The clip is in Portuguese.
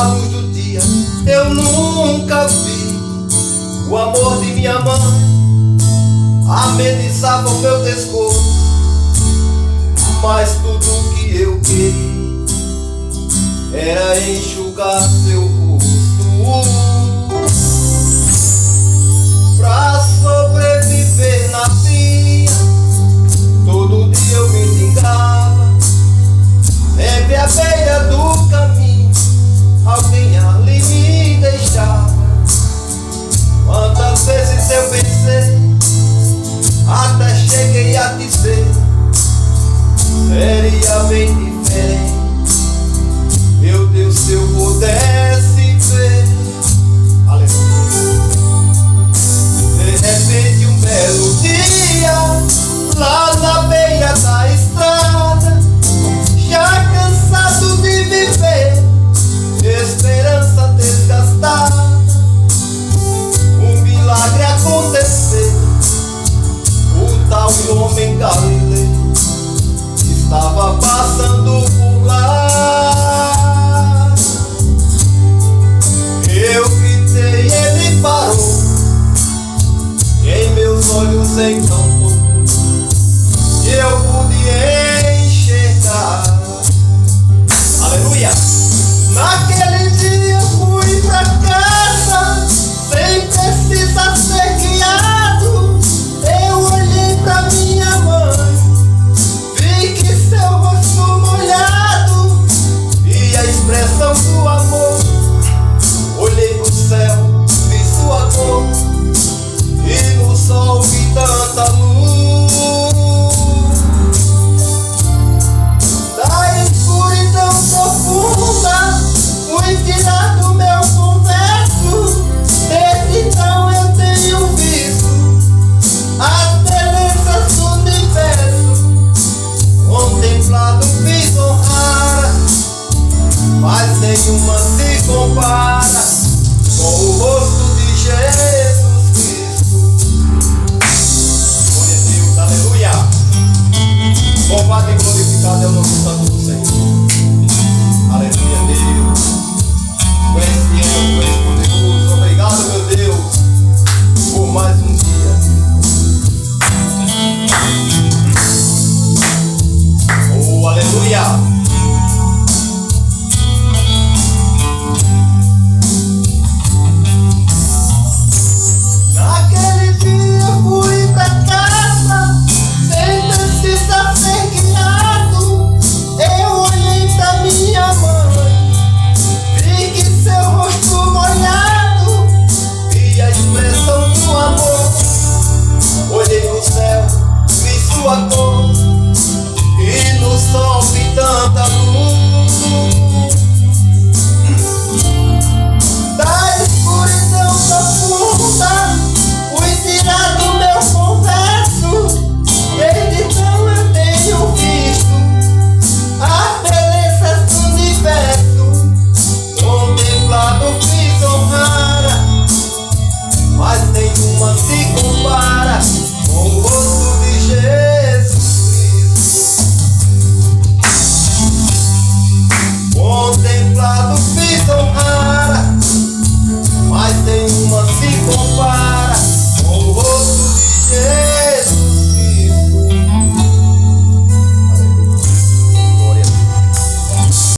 à luz do dia. Eu nunca vi o amor de minha mãe amenizava o meu desgosto, mas tudo que eu queria era enxugar seu rosto. Pra sobreviver na via, todo dia eu me vingava. Sempre à beira do caminho, alguém ali me deixava. Quantas vezes eu pensei, até cheguei a dizer, seria bem diferente, meu Deus, se eu pudesse ver. Aleluia. De repente um belo dia, lá na beira da estrada, já cansado de viver, esperança desgastada, um milagre aconteceu. O tal homem galileu estava passando por lá. Eu gritei, ele parou, e em meus olhos então